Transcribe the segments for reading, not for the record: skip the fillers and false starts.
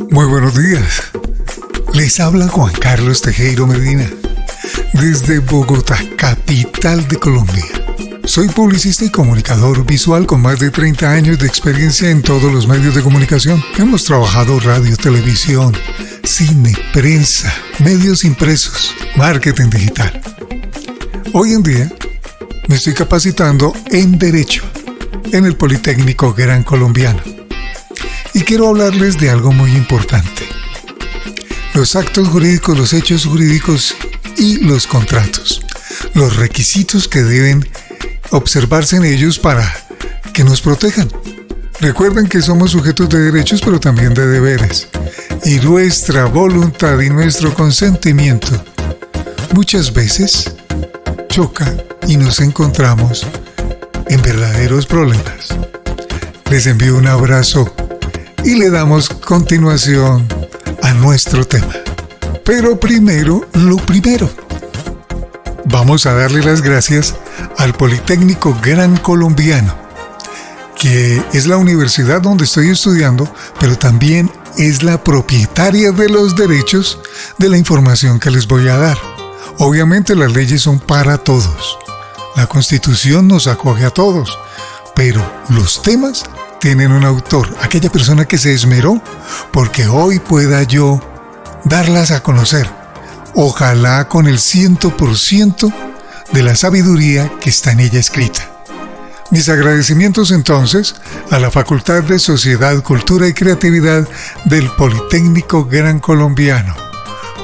Muy buenos días. Les habla Juan Carlos Tejero Medina, desde Bogotá, capital de Colombia. Soy publicista y comunicador visual con más de 30 años de experiencia en todos los medios de comunicación. Hemos trabajado radio, televisión, cine, prensa, medios impresos, marketing digital. Hoy en día me estoy capacitando en Derecho en el Politécnico Gran Colombiano. Y quiero hablarles de algo muy importante: los actos jurídicos, los hechos jurídicos y los contratos. Los requisitos que deben observarse en ellos para que nos protejan. Recuerden que somos sujetos de derechos, pero también de deberes. Y nuestra voluntad y nuestro consentimiento muchas veces choca y nos encontramos en verdaderos problemas. Les envío un abrazo y le damos continuación a nuestro tema. Pero primero, lo primero. Vamos a darle las gracias al Politécnico Gran Colombiano, que es la universidad donde estoy estudiando, pero también es la propietaria de los derechos de la información que les voy a dar. Obviamente las leyes son para todos. La Constitución nos acoge a todos, pero los temas tienen un autor, aquella persona que se esmeró porque hoy pueda yo darlas a conocer, ojalá con el 100% de la sabiduría que está en ella escrita. Mis agradecimientos entonces a la Facultad de Sociedad, Cultura y Creatividad del Politécnico Gran Colombiano,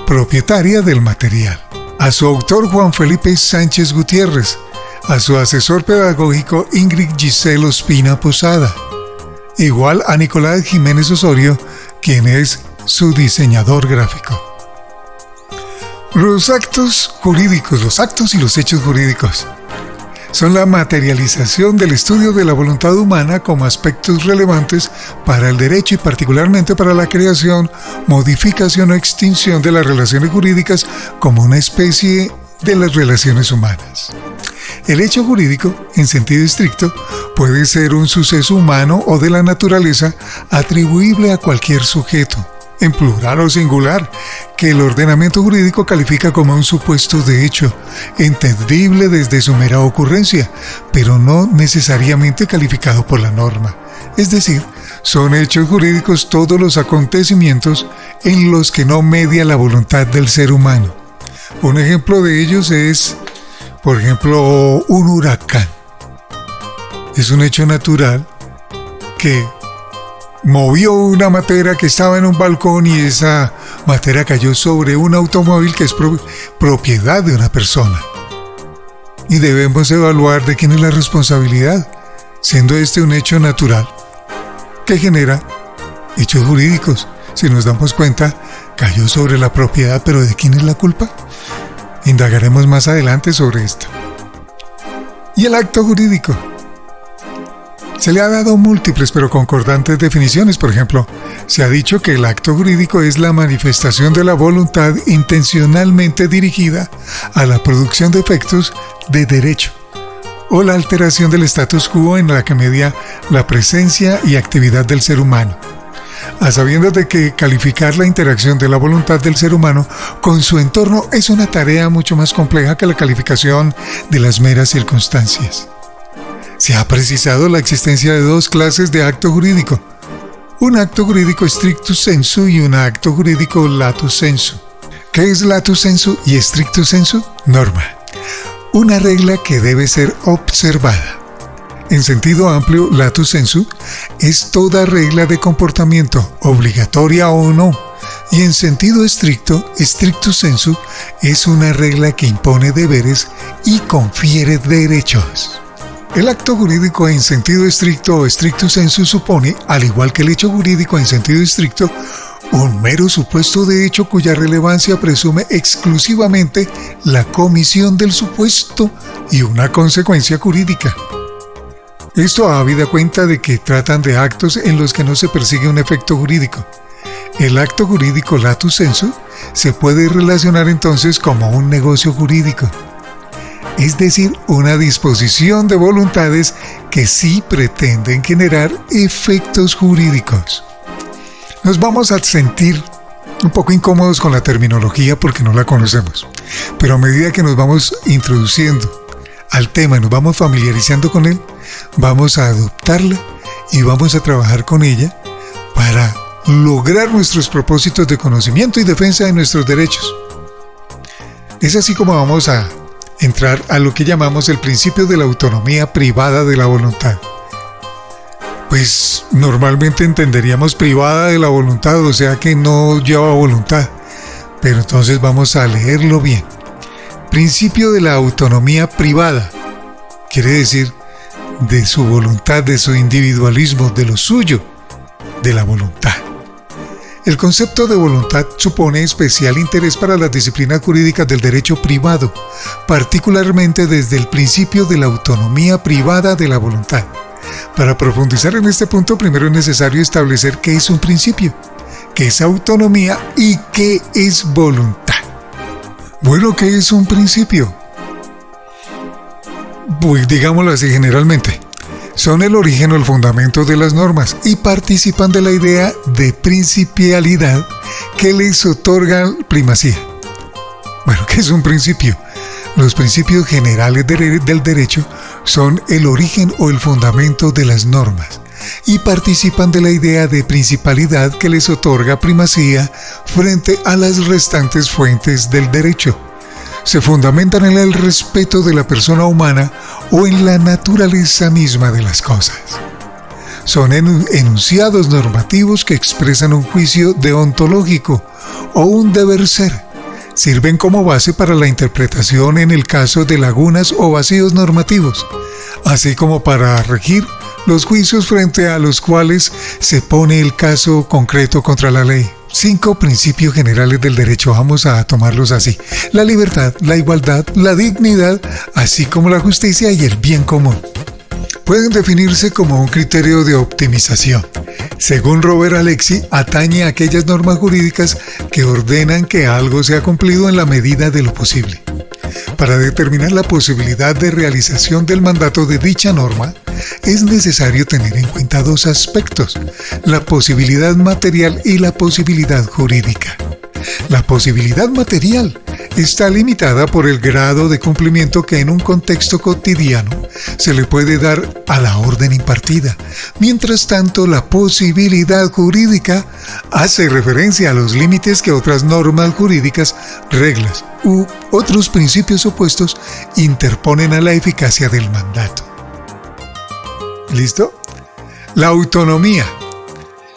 propietaria del material, a su autor Juan Felipe Sánchez Gutiérrez, a su asesor pedagógico Ingrid Giselle Ospina Posada, igual a Nicolás Jiménez Osorio, quien es su diseñador gráfico. Los actos jurídicos, los actos y los hechos jurídicos, son la materialización del estudio de la voluntad humana como aspectos relevantes para el derecho y particularmente para la creación, modificación o extinción de las relaciones jurídicas como una especie de las relaciones humanas. El hecho jurídico, en sentido estricto, puede ser un suceso humano o de la naturaleza atribuible a cualquier sujeto, en plural o singular, que el ordenamiento jurídico califica como un supuesto de hecho, entendible desde su mera ocurrencia, pero no necesariamente calificado por la norma. Es decir, son hechos jurídicos todos los acontecimientos en los que no media la voluntad del ser humano. Un ejemplo de ellos es, por ejemplo, un huracán. Es un hecho natural que movió una matera que estaba en un balcón y esa matera cayó sobre un automóvil que es propiedad de una persona. Y debemos evaluar de quién es la responsabilidad, siendo este un hecho natural que genera hechos jurídicos. Si nos damos cuenta, cayó sobre la propiedad, pero ¿de quién es la culpa? Indagaremos más adelante sobre esto. Y el acto jurídico. Se le ha dado múltiples pero concordantes definiciones. Por ejemplo, se ha dicho que el acto jurídico es la manifestación de la voluntad intencionalmente dirigida a la producción de efectos de derecho o la alteración del status quo en la que media la presencia y actividad del ser humano, a sabiendas de que calificar la interacción de la voluntad del ser humano con su entorno es una tarea mucho más compleja que la calificación de las meras circunstancias. Se ha precisado la existencia de dos clases de acto jurídico: un acto jurídico stricto sensu y un acto jurídico lato sensu. ¿Qué es lato sensu y stricto sensu? Norma. Una regla que debe ser observada. En sentido amplio, lato sensu es toda regla de comportamiento, obligatoria o no. Y en sentido estricto, stricto sensu, es una regla que impone deberes y confiere derechos. El acto jurídico en sentido estricto o stricto sensu supone, al igual que el hecho jurídico en sentido estricto, un mero supuesto de hecho cuya relevancia presume exclusivamente la comisión del supuesto y una consecuencia jurídica. Esto habida cuenta de que tratan de actos en los que no se persigue un efecto jurídico. El acto jurídico lato sensu se puede relacionar entonces como un negocio jurídico, es decir, una disposición de voluntades que sí pretenden generar efectos jurídicos. Nos vamos a sentir un poco incómodos con la terminología porque no la conocemos, pero a medida que nos vamos introduciendo al tema y nos vamos familiarizando con él, vamos a adoptarla y vamos a trabajar con ella para lograr nuestros propósitos de conocimiento y defensa de nuestros derechos. Es así como vamos a entrar a lo que llamamos el principio de la autonomía privada de la voluntad. Pues normalmente entenderíamos privada de la voluntad, o sea que no lleva voluntad, pero entonces vamos a leerlo bien. Principio de la autonomía privada, quiere decir de su voluntad, de su individualismo, de lo suyo, de la voluntad. El concepto de voluntad supone especial interés para las disciplinas jurídicas del derecho privado, particularmente desde el principio de la autonomía privada de la voluntad. Para profundizar en este punto, primero es necesario establecer qué es un principio, qué es autonomía y qué es voluntad. Bueno, ¿qué es un principio? Pues digámoslo así generalmente. Son el origen o el fundamento de las normas y participan de la idea de principialidad que les otorga primacía. Bueno, ¿qué es un principio? Los principios generales del derecho son el origen o el fundamento de las normas y participan de la idea de principalidad que les otorga primacía frente a las restantes fuentes del derecho. Se fundamentan en el respeto de la persona humana o en la naturaleza misma de las cosas. Son enunciados normativos que expresan un juicio deontológico o un deber ser. Sirven como base para la interpretación en el caso de lagunas o vacíos normativos, así como para regir los juicios frente a los cuales se pone el caso concreto contra la ley. 5 principios generales del derecho, vamos a tomarlos así: la libertad, la igualdad, la dignidad, así como la justicia y el bien común. Pueden definirse como un criterio de optimización. Según Robert Alexy, atañe a aquellas normas jurídicas que ordenan que algo sea cumplido en la medida de lo posible. Para determinar la posibilidad de realización del mandato de dicha norma, es necesario tener en cuenta 2 aspectos: la posibilidad material y la posibilidad jurídica. La posibilidad material está limitada por el grado de cumplimiento que en un contexto cotidiano se le puede dar a la orden impartida. Mientras tanto, la posibilidad jurídica hace referencia a los límites que otras normas jurídicas, reglas u otros principios opuestos interponen a la eficacia del mandato. ¿Listo? La autonomía.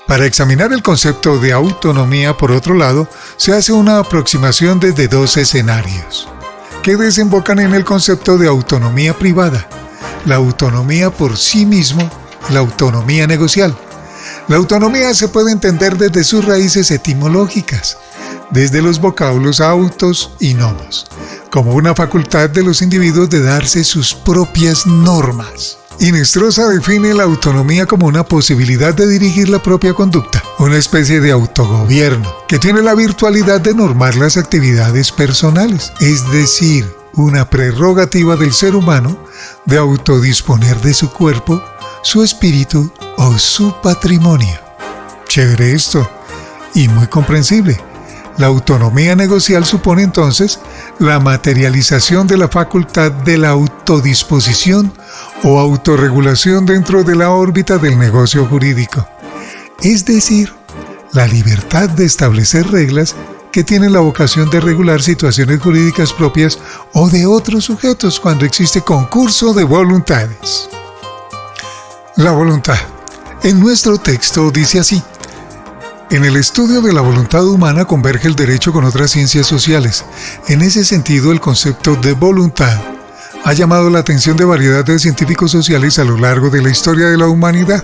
Para examinar el concepto de autonomía, por otro lado, se hace una aproximación desde 2 escenarios, que desembocan en el concepto de autonomía privada, la autonomía por sí mismo, la autonomía negocial. La autonomía se puede entender desde sus raíces etimológicas, desde los vocablos autos y nomos, como una facultad de los individuos de darse sus propias normas. Inestrosa define la autonomía como una posibilidad de dirigir la propia conducta, una especie de autogobierno que tiene la virtualidad de normar las actividades personales, es decir, una prerrogativa del ser humano de autodisponer de su cuerpo, su espíritu o su patrimonio. Chévere esto, y muy comprensible. La autonomía negocial supone entonces la materialización de la facultad de la autodisposición o autorregulación dentro de la órbita del negocio jurídico, es decir, la libertad de establecer reglas que tienen la vocación de regular situaciones jurídicas propias o de otros sujetos cuando existe concurso de voluntades. La voluntad. En nuestro texto dice así: en el estudio de la voluntad humana converge el derecho con otras ciencias sociales. En ese sentido, el concepto de voluntad ha llamado la atención de variedad de científicos sociales a lo largo de la historia de la humanidad.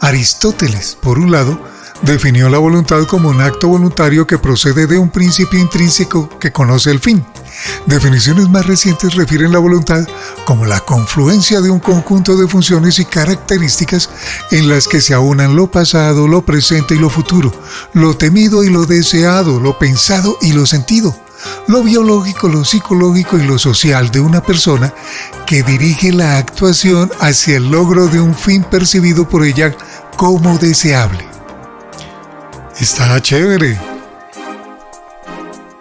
Aristóteles, por un lado, definió la voluntad como un acto voluntario que procede de un principio intrínseco que conoce el fin. Definiciones más recientes refieren la voluntad como la confluencia de un conjunto de funciones y características en las que se aunan lo pasado, lo presente y lo futuro, lo temido y lo deseado, lo pensado y lo sentido, lo biológico, lo psicológico y lo social de una persona que dirige la actuación hacia el logro de un fin percibido por ella como deseable. Está chévere.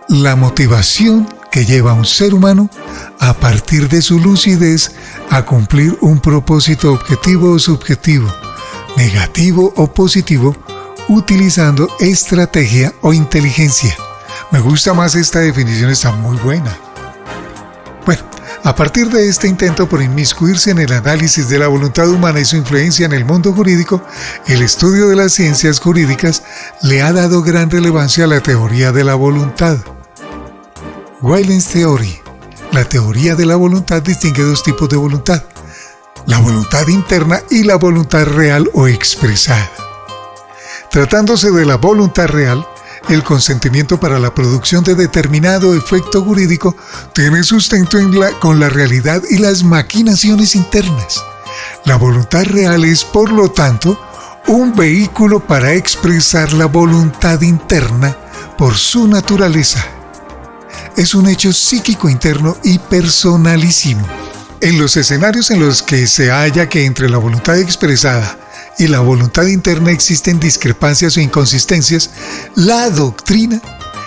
La motivación que lleva a un ser humano a partir de su lucidez a cumplir un propósito objetivo o subjetivo, negativo o positivo, utilizando estrategia o inteligencia. Me gusta más esta definición, está muy buena. Bueno, a partir de este intento por inmiscuirse en el análisis de la voluntad humana y su influencia en el mundo jurídico, el estudio de las ciencias jurídicas le ha dado gran relevancia a la teoría de la voluntad. Weyland's Theory, la teoría de la voluntad, distingue dos tipos de voluntad: la voluntad interna y la voluntad real o expresada. Tratándose de la voluntad real, el consentimiento para la producción de determinado efecto jurídico tiene sustento con la realidad y las maquinaciones internas. La voluntad real es, por lo tanto, un vehículo para expresar la voluntad interna por su naturaleza. Es un hecho psíquico interno y personalísimo. En los escenarios en los que se halla que entre la voluntad expresada y la voluntad interna existen discrepancias o inconsistencias, la doctrina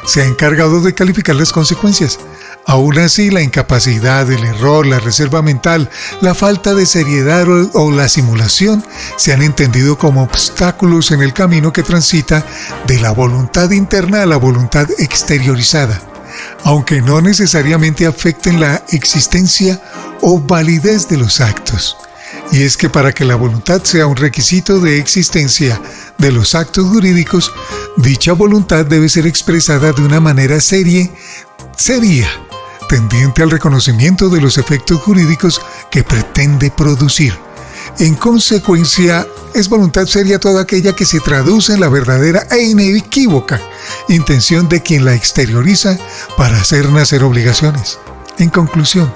se ha encargado de calificar las consecuencias. Aún así, la incapacidad, el error, la reserva mental, la falta de seriedad o la simulación se han entendido como obstáculos en el camino que transita de la voluntad interna a la voluntad exteriorizada, aunque no necesariamente afecten la existencia o validez de los actos. Y es que para que la voluntad sea un requisito de existencia de los actos jurídicos, dicha voluntad debe ser expresada de una manera seria, tendiente al reconocimiento de los efectos jurídicos que pretende producir. En consecuencia, es voluntad seria toda aquella que se traduce en la verdadera e inequívoca intención de quien la exterioriza para hacer nacer obligaciones. En conclusión,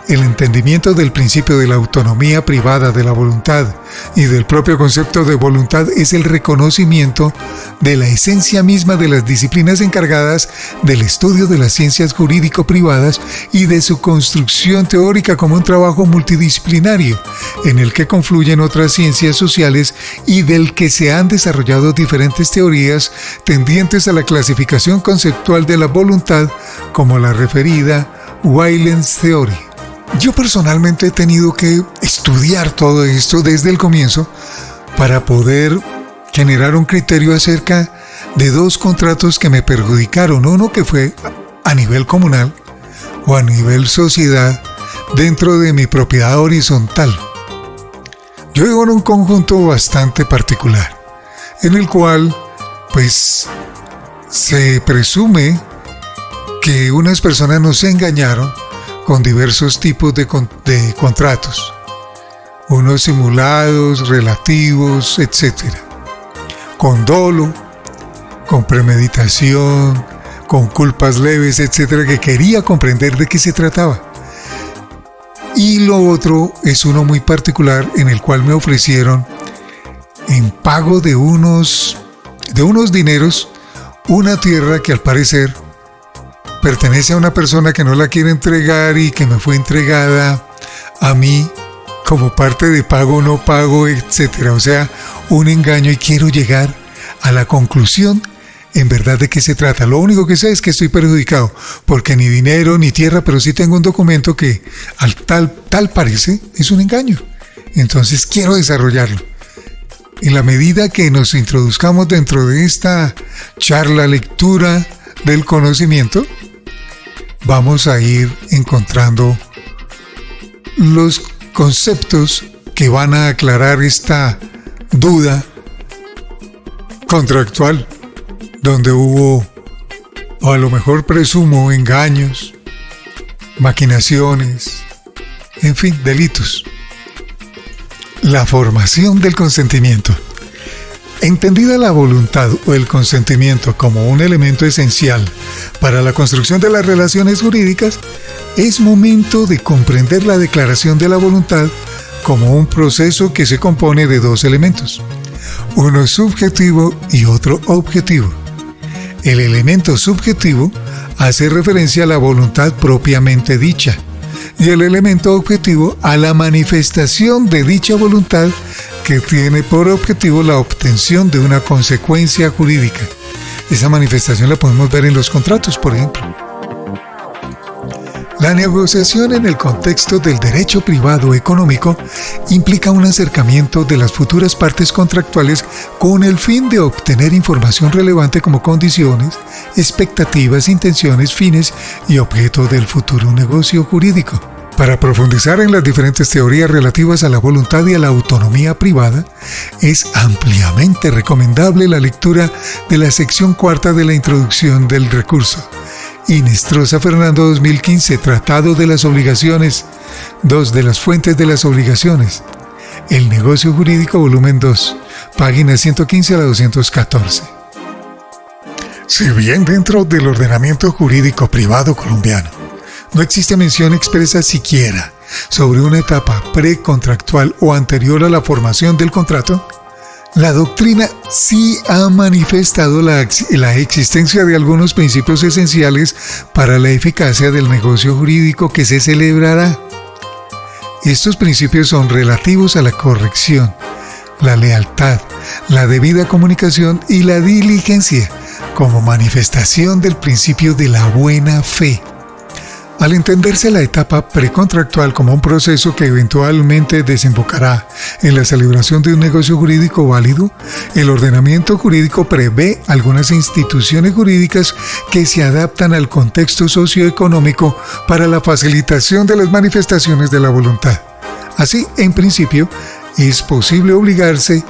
el entendimiento del principio de la autonomía privada de la voluntad y del propio concepto de voluntad es el reconocimiento de la esencia misma de las disciplinas encargadas del estudio de las ciencias jurídico-privadas y de su construcción teórica como un trabajo multidisciplinario en el que confluyen otras ciencias sociales y del que se han desarrollado diferentes teorías tendientes a la clasificación conceptual de la voluntad como la referida Weyland's Theory. Yo personalmente he tenido que estudiar todo esto desde el comienzo para poder generar un criterio acerca de dos contratos que me perjudicaron. Uno que fue a nivel comunal o a nivel sociedad dentro de mi propiedad horizontal. Yo vivo en un conjunto bastante particular, en el cual, pues, se presume que unas personas nos engañaron con diversos tipos de contratos, unos simulados, relativos, etc., con dolo, con premeditación, con culpas leves, etc., que quería comprender de qué se trataba. Y lo otro es uno muy particular en el cual me ofrecieron, en pago de unos dineros, una tierra que al parecer pertenece a una persona que no la quiere entregar y que me fue entregada a mí como parte de pago o no pago, etc. O sea, un engaño, y quiero llegar a la conclusión en verdad de qué se trata. Lo único que sé es que estoy perjudicado, porque ni dinero ni tierra, pero sí tengo un documento que al tal parece es un engaño. Entonces quiero desarrollarlo. En la medida que nos introduzcamos dentro de esta charla, lectura del conocimiento, vamos a ir encontrando los conceptos que van a aclarar esta duda contractual, donde hubo, o a lo mejor presumo, engaños, maquinaciones, en fin, delitos. La formación del consentimiento. Entendida la voluntad o el consentimiento como un elemento esencial para la construcción de las relaciones jurídicas, es momento de comprender la declaración de la voluntad como un proceso que se compone de dos elementos, uno subjetivo y otro objetivo. El elemento subjetivo hace referencia a la voluntad propiamente dicha, y el elemento objetivo a la manifestación de dicha voluntad que tiene por objetivo la obtención de una consecuencia jurídica. Esa manifestación la podemos ver en los contratos, por ejemplo. La negociación en el contexto del derecho privado económico implica un acercamiento de las futuras partes contractuales con el fin de obtener información relevante como condiciones, expectativas, intenciones, fines y objeto del futuro negocio jurídico. Para profundizar en las diferentes teorías relativas a la voluntad y a la autonomía privada, es ampliamente recomendable la lectura de la sección cuarta de la introducción del recurso. Inestrosa Fernando 2015, Tratado de las Obligaciones, 2 de las fuentes de las obligaciones. El negocio jurídico, volumen 2, páginas 115 a la 214. Si bien dentro del ordenamiento jurídico privado colombiano no existe mención expresa siquiera sobre una etapa precontractual o anterior a la formación del contrato, la doctrina sí ha manifestado la existencia de algunos principios esenciales para la eficacia del negocio jurídico que se celebrará. Estos principios son relativos a la corrección, la lealtad, la debida comunicación y la diligencia, como manifestación del principio de la buena fe. Al entenderse la etapa precontractual como un proceso que eventualmente desembocará en la celebración de un negocio jurídico válido, el ordenamiento jurídico prevé algunas instituciones jurídicas que se adaptan al contexto socioeconómico para la facilitación de las manifestaciones de la voluntad. Así, en principio, es posible obligarse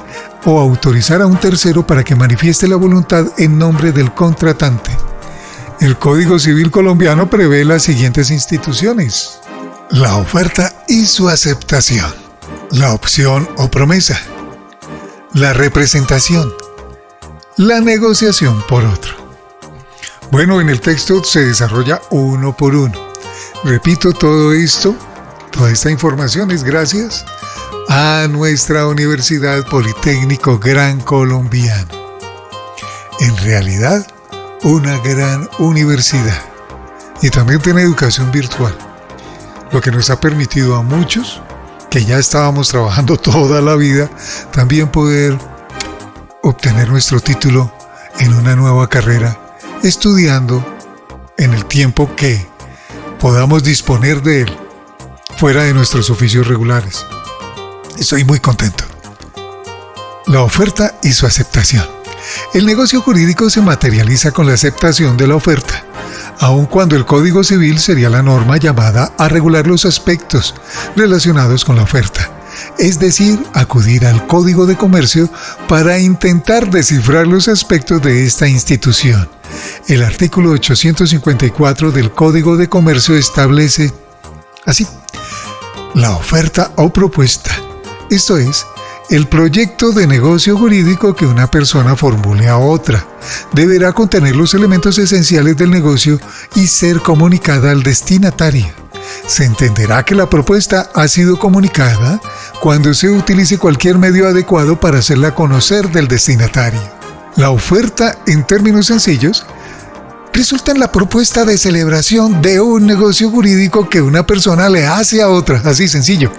o autorizar a un tercero para que manifieste la voluntad en nombre del contratante. El Código Civil colombiano prevé las siguientes instituciones: la oferta y su aceptación, la opción o promesa, la representación, la negociación por otro. Bueno, en el texto se desarrolla uno por uno. Repito, toda esta información es gracias a nuestra Universidad Politécnico Gran Colombiano. En realidad, una gran universidad, y también tiene educación virtual, lo que nos ha permitido a muchos que ya estábamos trabajando toda la vida también poder obtener nuestro título en una nueva carrera, estudiando en el tiempo que podamos disponer de él fuera de nuestros oficios regulares. Estoy muy contento. La oferta y su aceptación. El negocio jurídico se materializa con la aceptación de la oferta, aun cuando el Código Civil sería la norma llamada a regular los aspectos relacionados con la oferta, es decir, acudir al Código de Comercio para intentar descifrar los aspectos de esta institución. El artículo 854 del Código de Comercio establece así: la oferta o propuesta, esto es, el proyecto de negocio jurídico que una persona formule a otra, deberá contener los elementos esenciales del negocio y ser comunicada al destinatario. Se entenderá que la propuesta ha sido comunicada cuando se utilice cualquier medio adecuado para hacerla conocer del destinatario. La oferta, en términos sencillos, resulta en la propuesta de celebración de un negocio jurídico que una persona le hace a otra, así sencillo.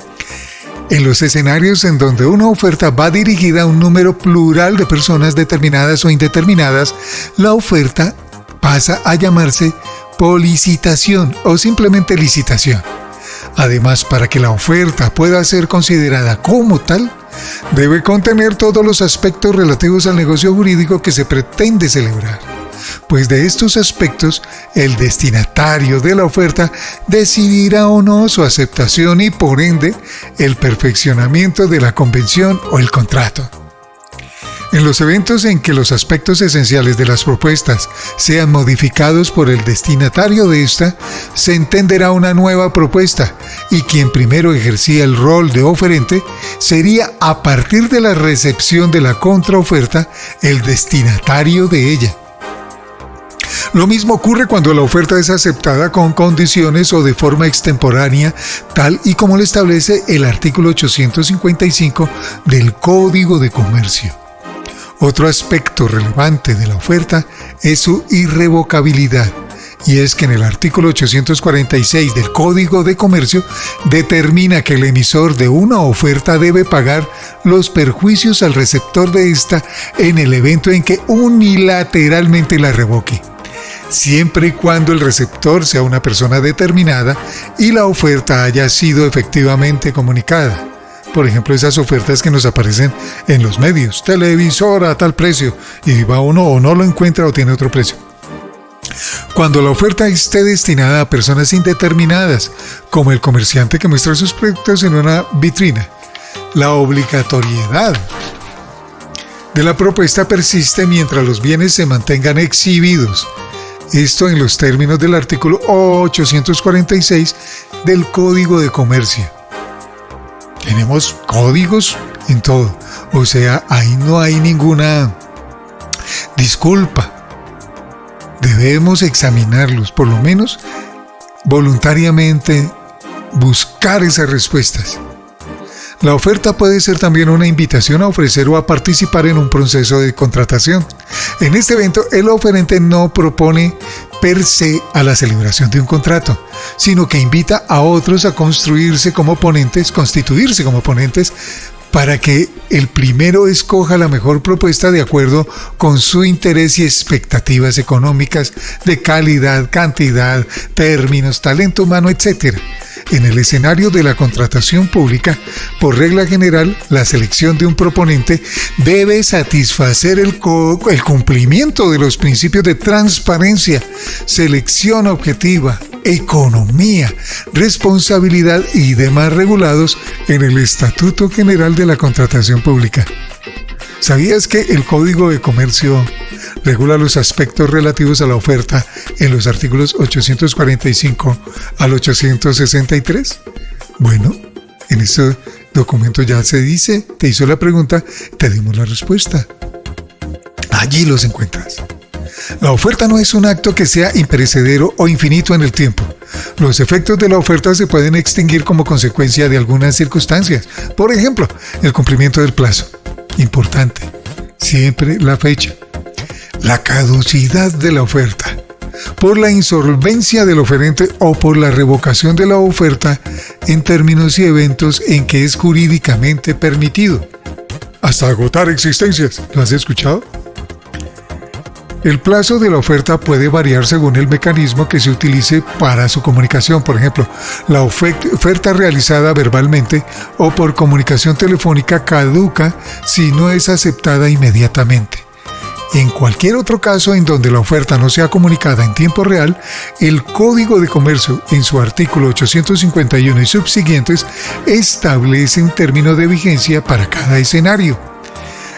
En los escenarios en donde una oferta va dirigida a un número plural de personas determinadas o indeterminadas, la oferta pasa a llamarse policitación o simplemente licitación. Además, para que la oferta pueda ser considerada como tal, debe contener todos los aspectos relativos al negocio jurídico que se pretende celebrar. Pues de estos aspectos, el destinatario de la oferta decidirá o no su aceptación y, por ende, el perfeccionamiento de la convención o el contrato. En los eventos en que los aspectos esenciales de las propuestas sean modificados por el destinatario de esta, se entenderá una nueva propuesta, y quien primero ejercía el rol de oferente sería, a partir de la recepción de la contraoferta, el destinatario de ella. Lo mismo ocurre cuando la oferta es aceptada con condiciones o de forma extemporánea, tal y como lo establece el artículo 855 del Código de Comercio. Otro aspecto relevante de la oferta es su irrevocabilidad, y es que en el artículo 846 del Código de Comercio determina que el emisor de una oferta debe pagar los perjuicios al receptor de esta en el evento en que unilateralmente la revoque, siempre y cuando el receptor sea una persona determinada y la oferta haya sido efectivamente comunicada. Por ejemplo, esas ofertas que nos aparecen en los medios, televisor a tal precio, y va uno o no lo encuentra o tiene otro precio. Cuando la oferta esté destinada a personas indeterminadas, como el comerciante que muestra sus productos en una vitrina, la obligatoriedad de la propuesta persiste mientras los bienes se mantengan exhibidos. Esto en los términos del artículo 846 del Código de Comercio. Tenemos códigos en todo, o sea, ahí no hay ninguna disculpa. Debemos examinarlos, por lo menos voluntariamente buscar esas respuestas. La oferta puede ser también una invitación a ofrecer o a participar en un proceso de contratación. En este evento, el oferente no propone per se a la celebración de un contrato, sino que invita a otros a constituirse como ponentes para que el primero escoja la mejor propuesta de acuerdo con su interés y expectativas económicas de calidad, cantidad, términos, talento humano, etc. En el escenario de la contratación pública, por regla general, la selección de un proponente debe satisfacer el cumplimiento de los principios de transparencia, selección objetiva, economía, responsabilidad y demás regulados en el Estatuto General de la Contratación Pública. ¿Sabías que el Código de Comercio regula los aspectos relativos a la oferta en los artículos 845 al 863? Bueno, en este documento ya se dice, te hizo la pregunta, te dimos la respuesta. Allí los encuentras. La oferta no es un acto que sea imperecedero o infinito en el tiempo. Los efectos de la oferta se pueden extinguir como consecuencia de algunas circunstancias. Por ejemplo, el cumplimiento del plazo. Importante, siempre la fecha. La caducidad de la oferta. Por la insolvencia del oferente o por la revocación de la oferta en términos y eventos en que es jurídicamente permitido. Hasta agotar existencias. ¿Lo has escuchado? El plazo de la oferta puede variar según el mecanismo que se utilice para su comunicación. Por ejemplo, la oferta realizada verbalmente o por comunicación telefónica caduca si no es aceptada inmediatamente. En cualquier otro caso en donde la oferta no sea comunicada en tiempo real, el Código de Comercio, en su artículo 851 y subsiguientes, establece un término de vigencia para cada escenario.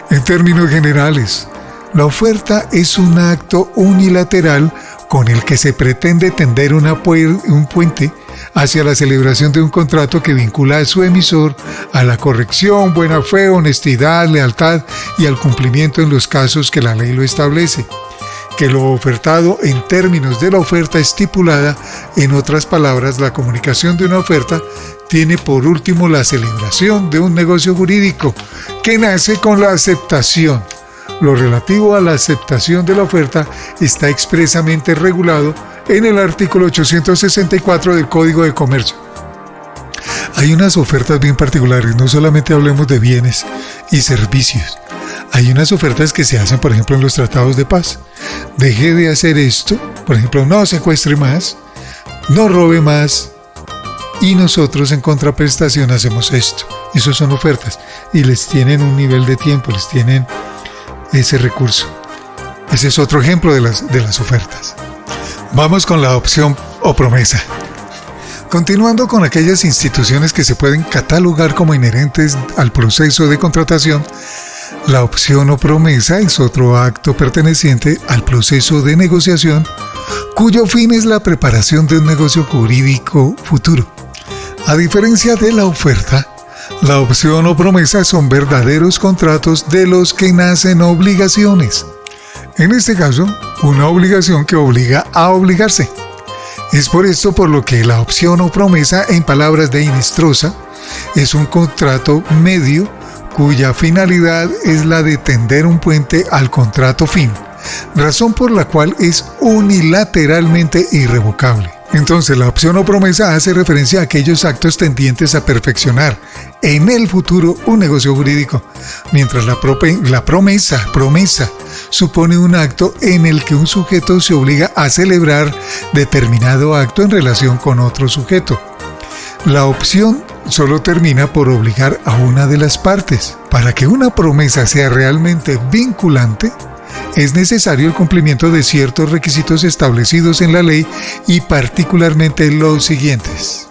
En términos generales, la oferta es un acto unilateral con el que se pretende tender un puente hacia la celebración de un contrato que vincula a su emisor a la corrección, buena fe, honestidad, lealtad y al cumplimiento en los casos que la ley lo establece. Que lo ofertado en términos de la oferta estipulada, en otras palabras, la comunicación de una oferta, tiene por último la celebración de un negocio jurídico que nace con la aceptación. Lo relativo a la aceptación de la oferta está expresamente regulado en el artículo 864 del Código de Comercio. Hay unas ofertas bien particulares, no solamente hablemos de bienes y servicios. Hay unas ofertas que se hacen, por ejemplo, en los tratados de paz. Deje de hacer esto, por ejemplo, no secuestre más, no robe más, y nosotros en contraprestación hacemos esto. Esas son ofertas y les tienen un nivel de tiempo, les tienen ese recurso. Ese es otro ejemplo de las ofertas. Vamos con la opción o promesa. Continuando con aquellas instituciones que se pueden catalogar como inherentes al proceso de contratación, la opción o promesa es otro acto perteneciente al proceso de negociación, cuyo fin es la preparación de un negocio jurídico futuro. A diferencia de la oferta, la opción o promesa son verdaderos contratos de los que nacen obligaciones. En este caso, una obligación que obliga a obligarse. Es por esto por lo que la opción o promesa, en palabras de Hinestrosa, es un contrato medio cuya finalidad es la de tender un puente al contrato fin, razón por la cual es unilateralmente irrevocable. Entonces, la opción o promesa hace referencia a aquellos actos tendientes a perfeccionar en el futuro un negocio jurídico, mientras la promesa supone un acto en el que un sujeto se obliga a celebrar determinado acto en relación con otro sujeto. La opción solo termina por obligar a una de las partes. Para que una promesa sea realmente vinculante, es necesario el cumplimiento de ciertos requisitos establecidos en la ley y particularmente los siguientes.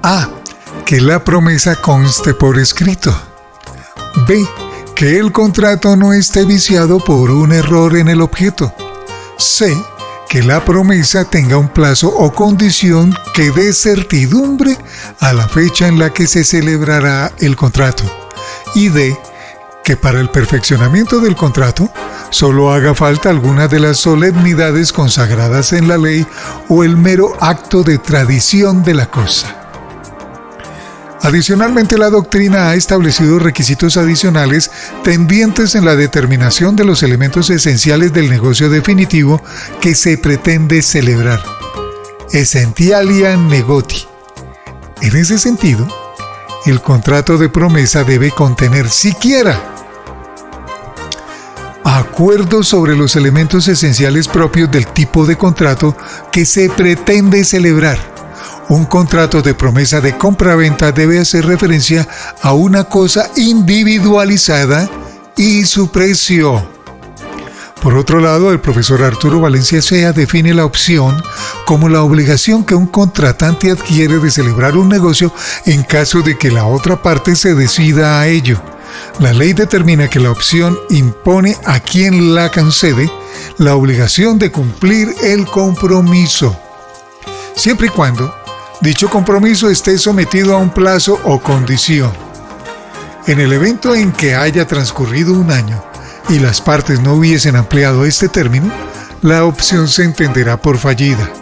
A. Que la promesa conste por escrito. B. Que el contrato no esté viciado por un error en el objeto. C. Que la promesa tenga un plazo o condición que dé certidumbre a la fecha en la que se celebrará el contrato. Y D. Que para el perfeccionamiento del contrato solo haga falta alguna de las solemnidades consagradas en la ley o el mero acto de tradición de la cosa. Adicionalmente, la doctrina ha establecido requisitos adicionales tendientes en la determinación de los elementos esenciales del negocio definitivo que se pretende celebrar. Essentialia negoti. En ese sentido, el contrato de promesa debe contener siquiera acuerdos sobre los elementos esenciales propios del tipo de contrato que se pretende celebrar. Un contrato de promesa de compra-venta debe hacer referencia a una cosa individualizada y su precio. Por otro lado, el profesor Arturo Valencia Sea define la opción como la obligación que un contratante adquiere de celebrar un negocio en caso de que la otra parte se decida a ello. La ley determina que la opción impone a quien la concede la obligación de cumplir el compromiso, siempre y cuando dicho compromiso esté sometido a un plazo o condición. En el evento en que haya transcurrido un año y las partes no hubiesen ampliado este término, la opción se entenderá por fallida.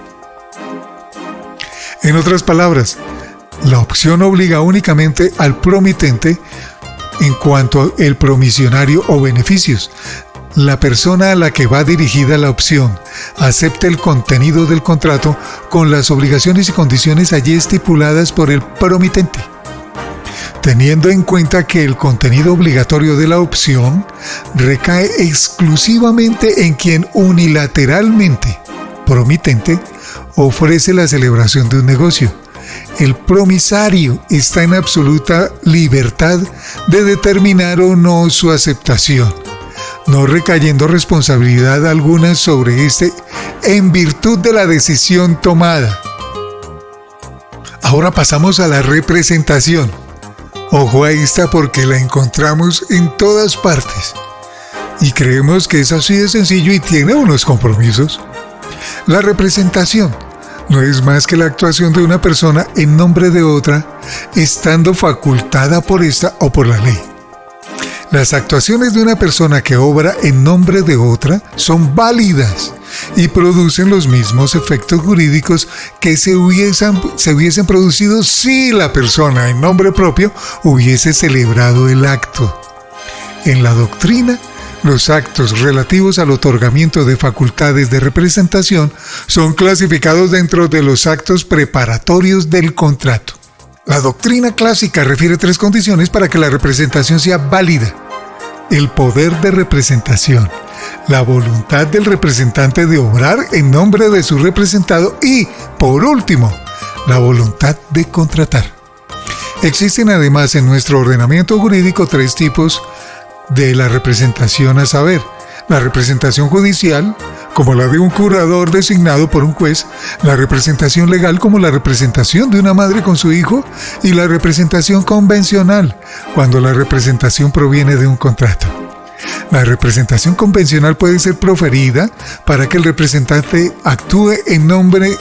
En otras palabras, la opción obliga únicamente al promitente en cuanto al promisionario o beneficios. La persona a la que va dirigida la opción acepta el contenido del contrato con las obligaciones y condiciones allí estipuladas por el promitente, teniendo en cuenta que el contenido obligatorio de la opción recae exclusivamente en quien unilateralmente, promitente, ofrece la celebración de un negocio. El promisario está en absoluta libertad de determinar o no su aceptación, no recayendo responsabilidad alguna sobre este en virtud de la decisión tomada. Ahora pasamos a la representación. Ojo a esta porque la encontramos en todas partes y creemos que es así de sencillo y tiene unos compromisos. La representación no es más que la actuación de una persona en nombre de otra, estando facultada por esta o por la ley. Las actuaciones de una persona que obra en nombre de otra son válidas y producen los mismos efectos jurídicos que se hubiesen producido si la persona en nombre propio hubiese celebrado el acto. En la doctrina, los actos relativos al otorgamiento de facultades de representación son clasificados dentro de los actos preparatorios del contrato. La doctrina clásica refiere 3 condiciones para que la representación sea válida: el poder de representación, la voluntad del representante de obrar en nombre de su representado y, por último, la voluntad de contratar. Existen además en nuestro ordenamiento jurídico 3 tipos de la representación, a saber, la representación judicial, como la de un curador designado por un juez, la representación legal, como la representación de una madre con su hijo, y la representación convencional, cuando la representación proviene de un contrato. La representación convencional puede ser proferida para que el representante actúe en nombre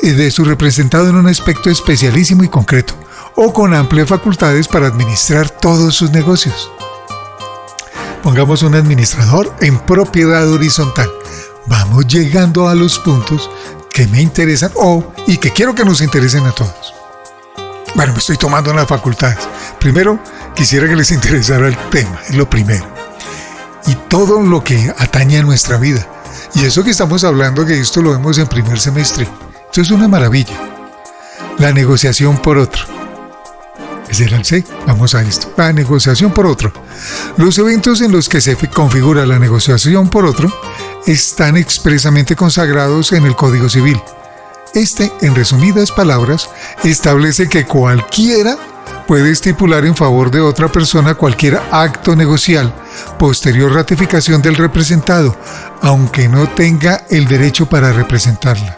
de su representado en un aspecto especialísimo y concreto, o con amplias facultades para administrar todos sus negocios. Pongamos un administrador en propiedad horizontal. Vamos llegando a los puntos que me interesan y que quiero que nos interesen a todos. Bueno, me estoy tomando las facultades. Primero, quisiera que les interesara el tema, es lo primero. y todo lo que atañe a nuestra vida. Y eso que estamos hablando, que esto lo vemos en primer semestre. Esto es una maravilla. La negociación por otro. Ese era el C. Vamos a esto. La negociación por otro. Los eventos en los que se configura la negociación por otro están expresamente consagrados en el Código Civil. Este, en resumidas palabras, establece que cualquiera puede estipular en favor de otra persona cualquier acto negocial, posterior ratificación del representado, aunque no tenga el derecho para representarla.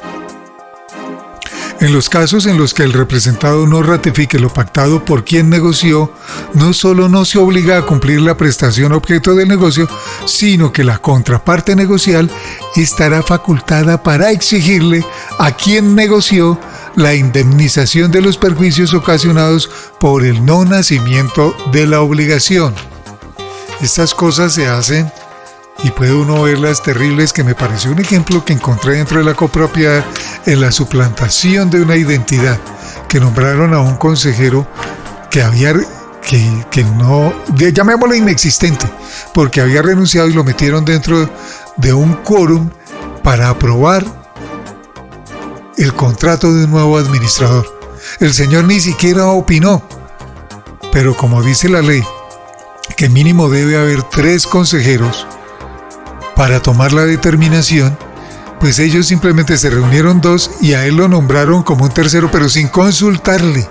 En los casos en los que el representado no ratifique lo pactado por quien negoció, no solo no se obliga a cumplir la prestación objeto del negocio, sino que la contraparte negocial estará facultada para exigirle a quien negoció la indemnización de los perjuicios ocasionados por el no nacimiento de la obligación. Estas cosas se hacen y puede uno verlas terribles, que me pareció un ejemplo que encontré dentro de la copropiedad en la suplantación de una identidad, que nombraron a un consejero que había, que no, llamémoslo inexistente, porque había renunciado y lo metieron dentro de un quórum para aprobar el contrato de un nuevo administrador. El señor ni siquiera opinó, pero como dice la ley, que mínimo debe haber 3 consejeros para tomar la determinación, pues ellos simplemente se reunieron 2 y a él lo nombraron como un tercero, pero sin consultarle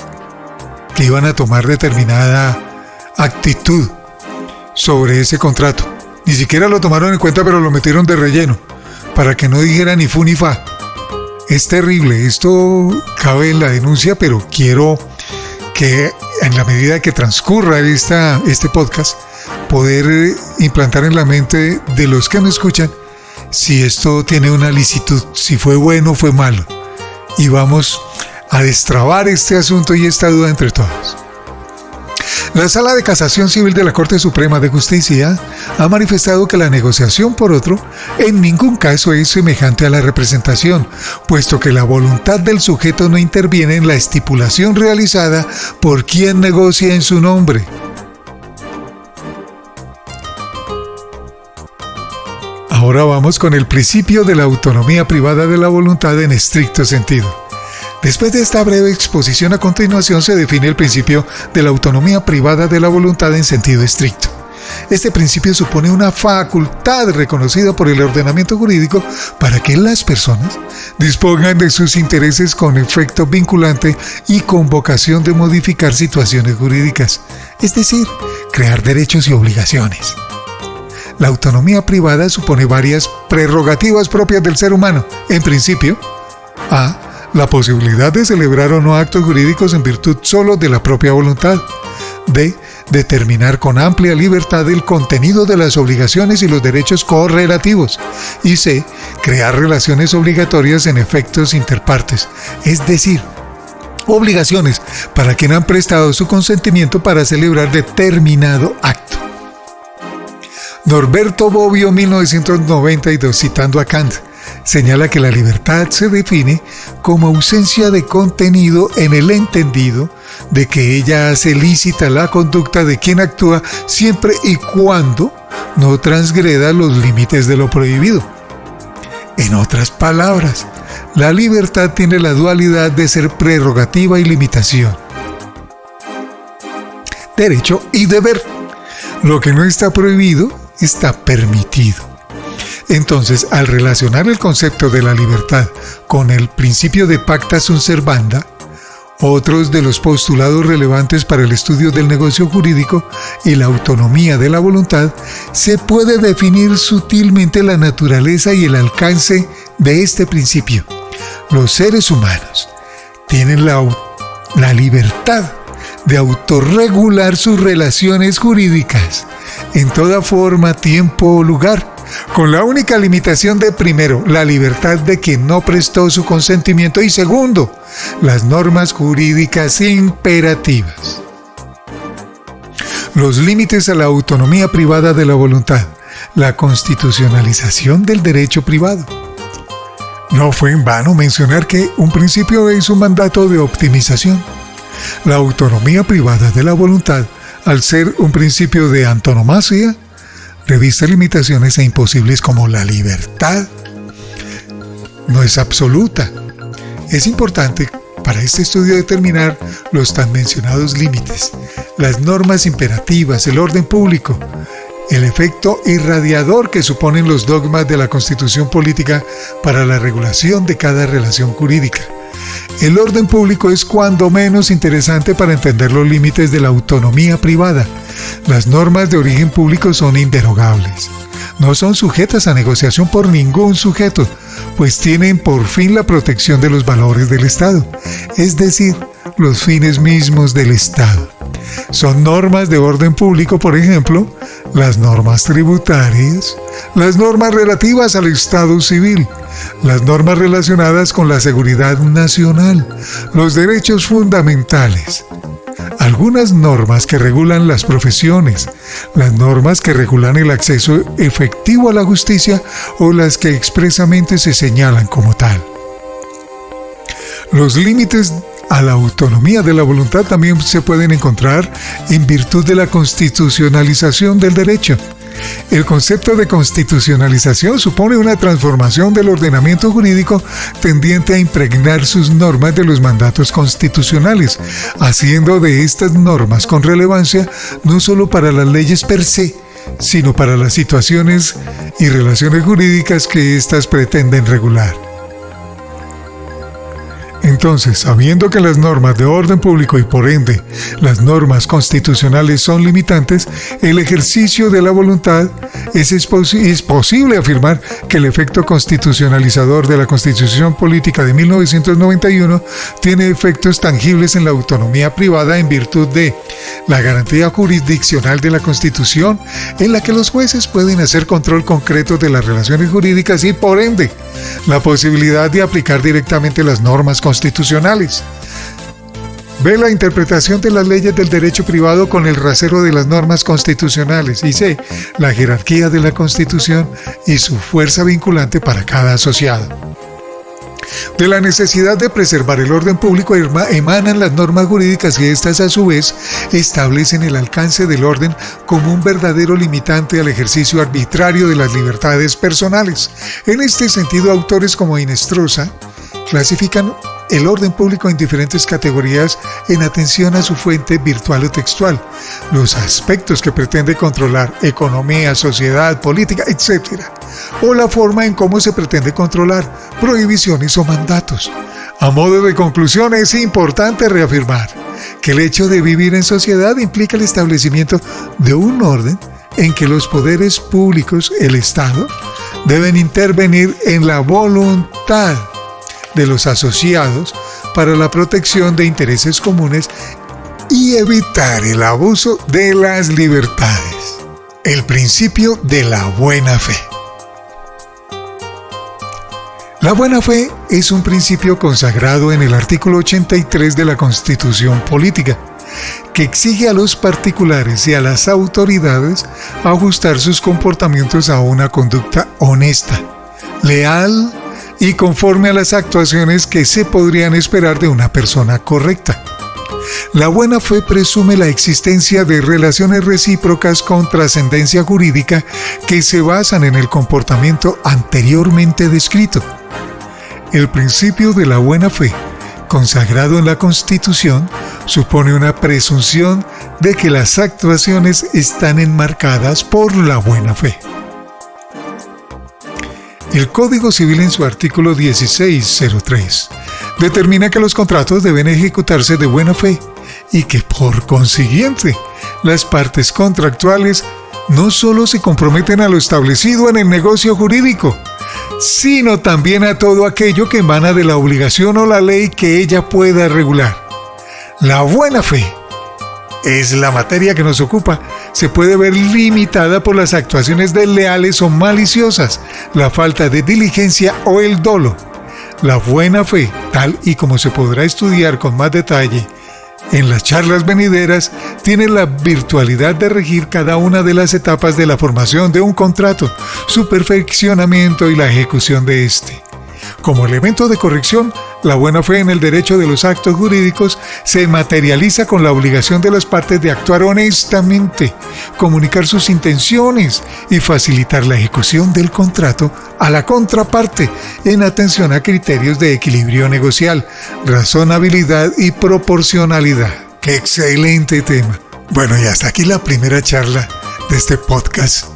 que iban a tomar determinada actitud sobre ese contrato. Ni siquiera lo tomaron en cuenta, pero lo metieron de relleno para que no dijera ni fu ni fa. Es terrible, esto cabe en la denuncia, pero quiero que en la medida que transcurra este podcast, poder implantar en la mente de los que me escuchan si esto tiene una licitud, si fue bueno o fue malo. Y vamos a destrabar este asunto y esta duda entre todos. La Sala de Casación Civil de la Corte Suprema de Justicia ha manifestado que la negociación por otro en ningún caso es semejante a la representación, puesto que la voluntad del sujeto no interviene en la estipulación realizada por quien negocia en su nombre. Ahora vamos con el principio de la autonomía privada de la voluntad en estricto sentido. Después de esta breve exposición, a continuación se define el principio de la autonomía privada de la voluntad en sentido estricto. Este principio supone una facultad reconocida por el ordenamiento jurídico para que las personas dispongan de sus intereses con efecto vinculante y con vocación de modificar situaciones jurídicas, es decir, crear derechos y obligaciones. La autonomía privada supone varias prerrogativas propias del ser humano. En principio, a. La posibilidad de celebrar o no actos jurídicos en virtud solo de la propia voluntad. B. Determinar con amplia libertad el contenido de las obligaciones y los derechos correlativos. Y C. Crear relaciones obligatorias en efectos interpartes, es decir, obligaciones para quien han prestado su consentimiento para celebrar determinado acto. Norberto Bobbio, 1992, citando a Kant, señala que la libertad se define como ausencia de contenido en el entendido de que ella hace lícita la conducta de quien actúa siempre y cuando no transgreda los límites de lo prohibido. En otras palabras, la libertad tiene la dualidad de ser prerrogativa y limitación, derecho y deber. Lo que no está prohibido está permitido. Entonces, al relacionar el concepto de la libertad con el principio de pacta sunt servanda, otros de los postulados relevantes para el estudio del negocio jurídico y la autonomía de la voluntad, se puede definir sutilmente la naturaleza y el alcance de este principio. Los seres humanos tienen la libertad de autorregular sus relaciones jurídicas en toda forma, tiempo o lugar, con la única limitación de, primero, la libertad de quien no prestó su consentimiento y, segundo, las normas jurídicas imperativas. Los límites a la autonomía privada de la voluntad, la constitucionalización del derecho privado. No fue en vano mencionar que un principio es un mandato de optimización. La autonomía privada de la voluntad, al ser un principio de antonomasia, reviste limitaciones e imposibles como la libertad. No es absoluta. Es importante para este estudio determinar los tan mencionados límites, las normas imperativas, el orden público, el efecto irradiador que suponen los dogmas de la Constitución política para la regulación de cada relación jurídica. El orden público es cuando menos interesante para entender los límites de la autonomía privada. Las normas de origen público son inderogables. No son sujetas a negociación por ningún sujeto, pues tienen por fin la protección de los valores del Estado, es decir, los fines mismos del Estado. Son normas de orden público, por ejemplo, las normas tributarias, las normas relativas al Estado civil, las normas relacionadas con la seguridad nacional, los derechos fundamentales, algunas normas que regulan las profesiones, las normas que regulan el acceso efectivo a la justicia o las que expresamente se señalan como tal. Los límites a la autonomía de la voluntad también se pueden encontrar en virtud de la constitucionalización del derecho. El concepto de constitucionalización supone una transformación del ordenamiento jurídico tendiente a impregnar sus normas de los mandatos constitucionales, haciendo de estas normas con relevancia no solo para las leyes per se, sino para las situaciones y relaciones jurídicas que éstas pretenden regular. Entonces, sabiendo que las normas de orden público y por ende las normas constitucionales son limitantes, el ejercicio de la voluntad es posible afirmar que el efecto constitucionalizador de la Constitución Política de 1991 tiene efectos tangibles en la autonomía privada en virtud de la garantía jurisdiccional de la Constitución, en la que los jueces pueden hacer control concreto de las relaciones jurídicas y por ende la posibilidad de aplicar directamente las normas constitucionales. B. La interpretación de las leyes del derecho privado con el rasero de las normas constitucionales. Y C. La jerarquía de la Constitución y su fuerza vinculante para cada asociado. De la necesidad de preservar el orden público emanan las normas jurídicas y estas a su vez establecen el alcance del orden como un verdadero limitante al ejercicio arbitrario de las libertades personales. En este sentido, autores como Hinestrosa clasifican el orden público en diferentes categorías en atención a su fuente virtual o textual, los aspectos que pretende controlar, economía, sociedad, política, etc., o la forma en cómo se pretende controlar, prohibiciones o mandatos. A modo de conclusión, es importante reafirmar que el hecho de vivir en sociedad implica el establecimiento de un orden en que los poderes públicos, el Estado, deben intervenir en la voluntad de los asociados para la protección de intereses comunes y evitar el abuso de las libertades. El principio de la buena fe. La buena fe es un principio consagrado en el artículo 83 de la Constitución Política, que exige a los particulares y a las autoridades ajustar sus comportamientos a una conducta honesta, leal y conforme a las actuaciones que se podrían esperar de una persona correcta. La buena fe presume la existencia de relaciones recíprocas con trascendencia jurídica que se basan en el comportamiento anteriormente descrito. El principio de la buena fe, consagrado en la Constitución, supone una presunción de que las actuaciones están enmarcadas por la buena fe. El Código Civil en su artículo 1603 determina que los contratos deben ejecutarse de buena fe y que por consiguiente las partes contractuales no solo se comprometen a lo establecido en el negocio jurídico, sino también a todo aquello que emana de la obligación o la ley que ella pueda regular. La buena fe es la materia que nos ocupa. Se puede ver limitada por las actuaciones desleales o maliciosas, la falta de diligencia o el dolo. La buena fe, tal y como se podrá estudiar con más detalle en las charlas venideras, tiene la virtualidad de regir cada una de las etapas de la formación de un contrato, su perfeccionamiento y la ejecución de éste. Como elemento de corrección, la buena fe en el derecho de los actos jurídicos se materializa con la obligación de las partes de actuar honestamente, comunicar sus intenciones y facilitar la ejecución del contrato a la contraparte en atención a criterios de equilibrio negocial, razonabilidad y proporcionalidad. ¡Qué excelente tema! Bueno, y hasta aquí la primera charla de este podcast,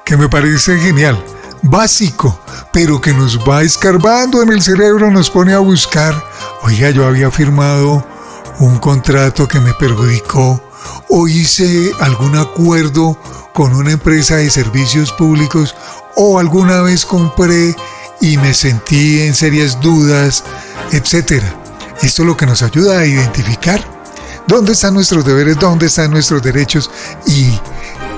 que me parece genial, básico, pero que nos va escarbando en el cerebro, nos pone a buscar. Oiga, yo había firmado un contrato que me perjudicó, o hice algún acuerdo con una empresa de servicios públicos, o alguna vez compré y me sentí en serias dudas, etc. Esto es lo que nos ayuda a identificar dónde están nuestros deberes, dónde están nuestros derechos y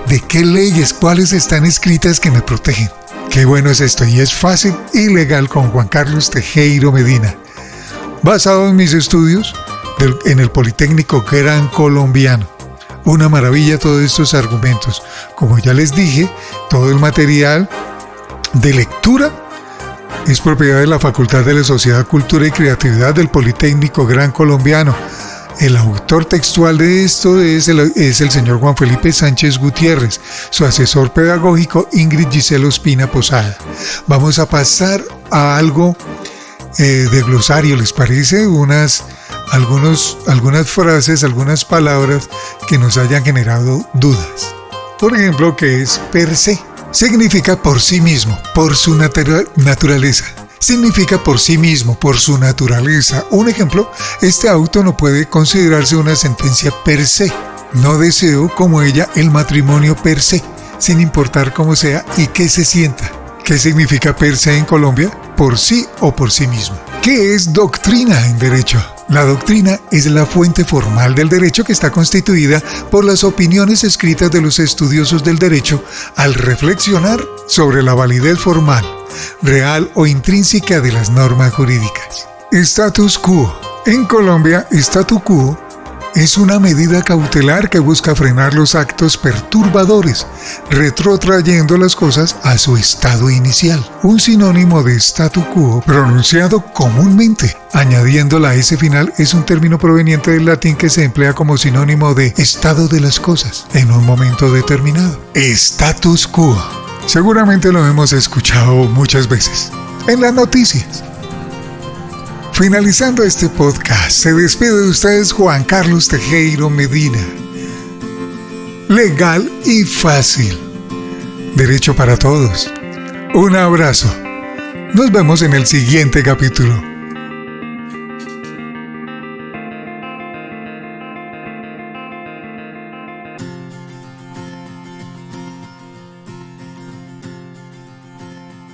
de qué leyes, cuáles están escritas que me protegen. Qué bueno es esto, y es fácil y legal con Juan Carlos Tejero Medina. Basado en mis estudios en el Politécnico Gran Colombiano. Una maravilla todos estos argumentos. Como ya les dije, todo el material de lectura es propiedad de la Facultad de la Sociedad, Cultura y Creatividad del Politécnico Gran Colombiano. El autor textual de esto es el señor Juan Felipe Sánchez Gutiérrez, su asesor pedagógico Ingrid Gisela Ospina Posada. Vamos a pasar a algo de glosario, ¿les parece? Algunas frases, algunas palabras que nos hayan generado dudas. Por ejemplo, ¿qué es per se? Significa por sí mismo, por su naturaleza. Significa por sí mismo, por su naturaleza. Un ejemplo, este auto no puede considerarse una sentencia per se. No deseo, como ella, el matrimonio per se, sin importar cómo sea y qué se sienta. ¿Qué significa per se en Colombia? Por sí o por sí mismo. ¿Qué es doctrina en derecho? La doctrina es la fuente formal del derecho que está constituida por las opiniones escritas de los estudiosos del derecho al reflexionar sobre la validez formal, real o intrínseca de las normas jurídicas. Status quo. En Colombia, statu quo es una medida cautelar que busca frenar los actos perturbadores, retrotrayendo las cosas a su estado inicial. Un sinónimo de statu quo, pronunciado comúnmente, añadiendo la S final, es un término proveniente del latín que se emplea como sinónimo de estado de las cosas en un momento determinado. Status quo. Seguramente lo hemos escuchado muchas veces en las noticias. Finalizando este podcast, se despide de ustedes Juan Carlos Tejero Medina. Legal y fácil. Derecho para todos. Un abrazo. Nos vemos en el siguiente capítulo.